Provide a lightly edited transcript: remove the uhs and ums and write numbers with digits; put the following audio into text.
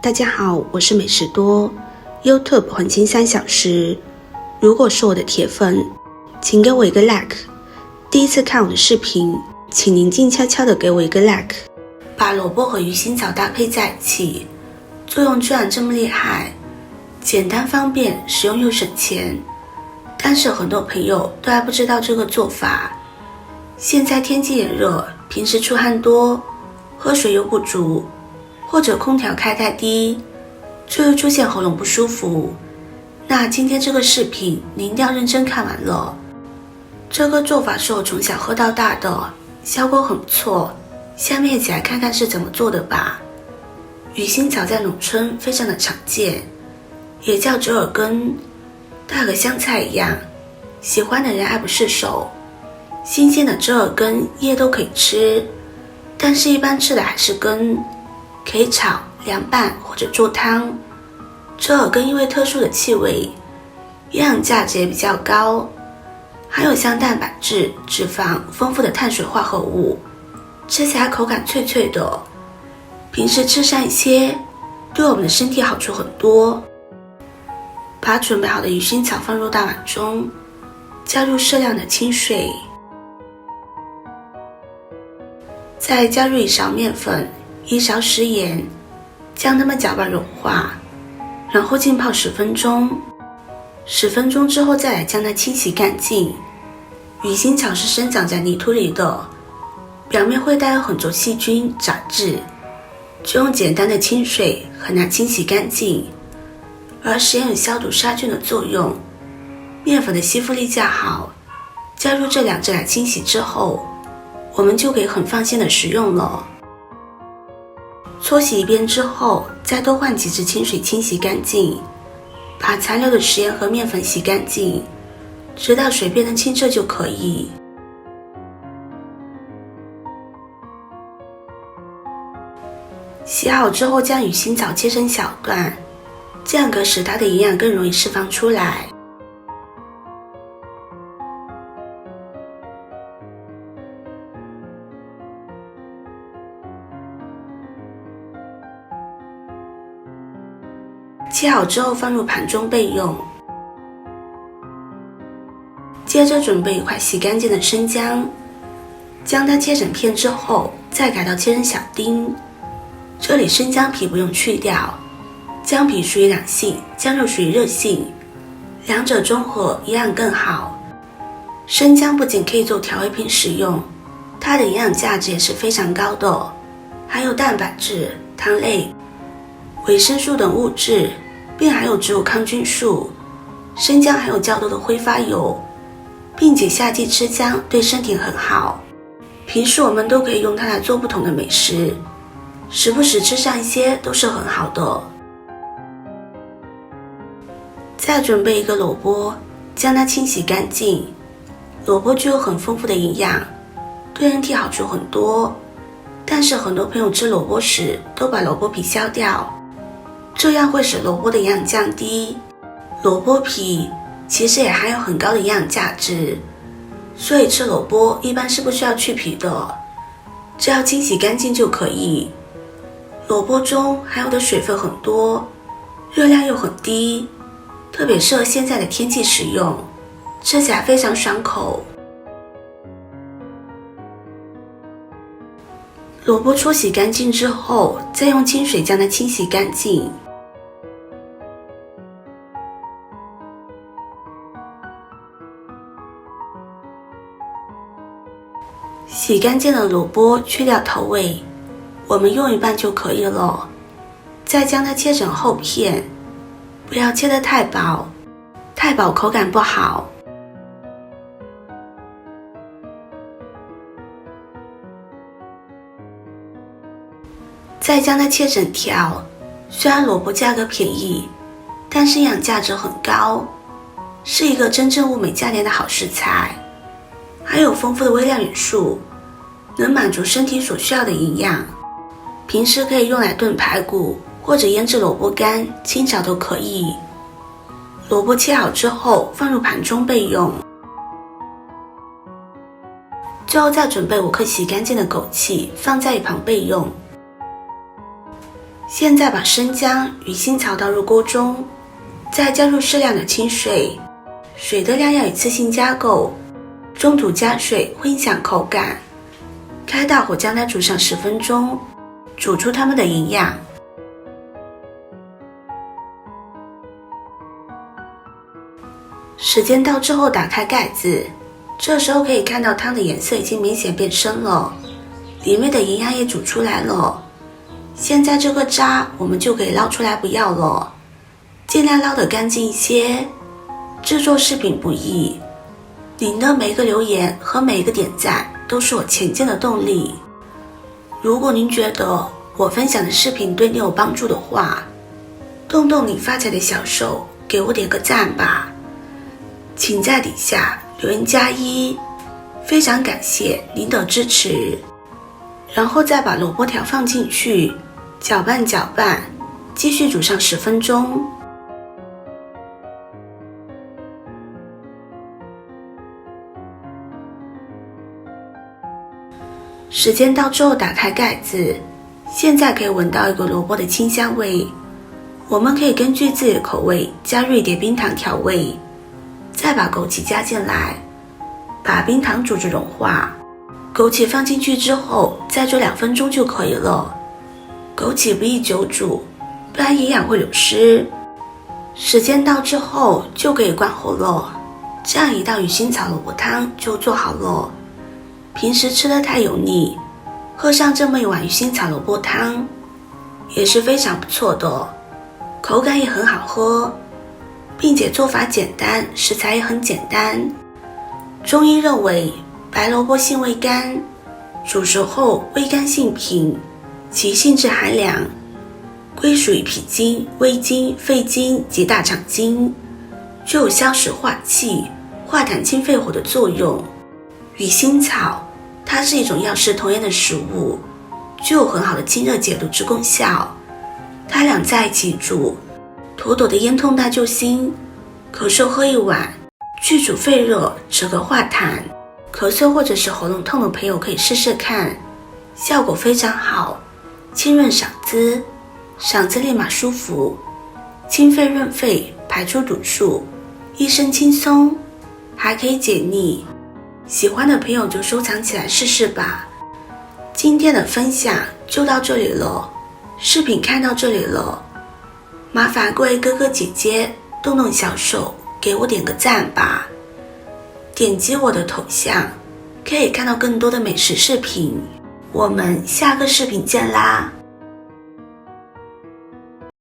大家好，我是美食多 YouTube 黄金3小时。如果是我的铁粉，请给我一个 like。第一次看我的视频，请您静悄悄的给我一个 like。把萝卜和鱼腥草搭配在一起，作用居然这么厉害，简单方便，实用又省钱。但是很多朋友都还不知道这个做法。现在天气炎热，平时出汗多，喝水又不足，或者空调开太低，就会出现喉咙不舒服。那今天这个视频你一定要认真看完了。这个做法是我从小喝到大的，效果很不错。下面一起来看看是怎么做的吧。鱼腥草在农村非常的常见，也叫折耳根，它和香菜一样，喜欢的人爱不释手。新鲜的折耳根叶都可以吃，但是一般吃的还是根，可以炒、凉拌或者做汤。折耳根因为特殊的气味，营养价值也比较高，含有像蛋白质、脂肪丰富的碳水化合物，吃起来口感脆脆的。平时吃上一些，对我们的身体好处很多。把准备好的鱼腥草放入大碗中，加入适量的清水，再加入1勺面粉、1勺食盐，将它们搅拌融化，然后浸泡10分钟。10分钟之后再来将它清洗干净。鱼腥草是生长在泥土里的，表面会带有很多细菌、杂质，只用简单的清水很难清洗干净，而食盐有消毒杀菌的作用。面粉的吸附力较好，加入这2支来清洗之后，我们就可以很放心的食用了。搓洗一遍之后，再多换几支清水清洗干净，把残留的食盐和面粉洗干净，直到水变得清澈就可以。洗好之后，将鱼腥草切成小段，这样可使它的营养更容易释放出来。切好之后放入盘中备用。接着准备1块洗干净的生姜，将它切成片之后，再改刀切成小丁。这里生姜皮不用去掉，姜皮属于凉性，姜肉属于热性，两者中和营养更好。生姜不仅可以做调味品使用，它的营养价值也是非常高的，含有蛋白质、糖类、维生素等物质，并含有植物抗菌素。生姜含有较多的挥发油，并且夏季吃姜对身体很好。平时我们都可以用它来做不同的美食，时不时吃上一些都是很好的。再准备1个萝卜，将它清洗干净。萝卜具有很丰富的营养，对人体好处很多，但是很多朋友吃萝卜时都把萝卜皮削掉，这样会使萝卜的营养降低。萝卜皮其实也含有很高的营养价值，所以吃萝卜一般是不需要去皮的，只要清洗干净就可以。萝卜中含有的水分很多，热量又很低，特别适合现在的天气食用，吃起来非常爽口。萝卜搓洗干净之后，再用清水将它清洗干净。洗干净的萝卜去掉头尾，我们用一半就可以了。再将它切成厚片，不要切得太薄，太薄口感不好。再将它切成条，虽然萝卜价格便宜，但是营养价值很高，是一个真正物美价廉的好食材，含有丰富的微量元素，能满足身体所需要的营养。平时可以用来炖排骨或者腌制萝卜干、清炒都可以。萝卜切好之后放入盘中备用。最后再准备5颗洗干净的枸杞，放在一旁备用。现在把生姜、鱼腥草倒入锅中，再加入适量的清水，水的量要一次性加够，中途加水会影响口感。开大火将它煮上10分钟，煮出它们的营养。时间到之后打开盖子，这时候可以看到汤的颜色已经明显变深了，里面的营养也煮出来了。现在这个渣我们就可以捞出来不要了，尽量捞得干净一些。制作视频不易，您的每一个留言和每一个点赞都是我前进的动力。如果您觉得我分享的视频对你有帮助的话，动动你发财的小手，给我点个赞吧。请在底下留言+1，非常感谢您的支持。然后再把萝卜条放进去，搅拌搅拌，继续煮上10分钟。时间到之后打开盖子，现在可以闻到一个萝卜的清香味。我们可以根据自己的口味加入一点冰糖调味，再把枸杞加进来，把冰糖煮至融化。枸杞放进去之后再煮2分钟就可以了。枸杞不宜久煮，不然营养会流失。时间到之后就可以关火了，这样一道鱼腥草萝卜汤就做好了。平时吃得太油腻，喝上这么一碗鱼腥草萝卜汤也是非常不错的，口感也很好喝，并且做法简单，食材也很简单。中医认为白萝卜性味甘，煮熟后味甘性平，其性质寒凉，归属于脾经、胃经、肺经及大肠经，具有消食化气、化痰清肺火的作用。鱼腥草它是一种药食同源的食物，具有很好的清热解毒之功效。它俩在一起煮，妥妥的咽痛大救星。咳嗽喝1碗，去除肺热，止咳化痰。咳嗽或者是喉咙痛的朋友可以试试看，效果非常好，清润嗓子，嗓子立马舒服，清肺润肺，排出毒素，一身轻松，还可以解腻。喜欢的朋友就收藏起来试试吧。今天的分享就到这里了，视频看到这里了，麻烦各位哥哥姐姐动动小手给我点个赞吧。点击我的头像可以看到更多的美食视频，我们下个视频见啦。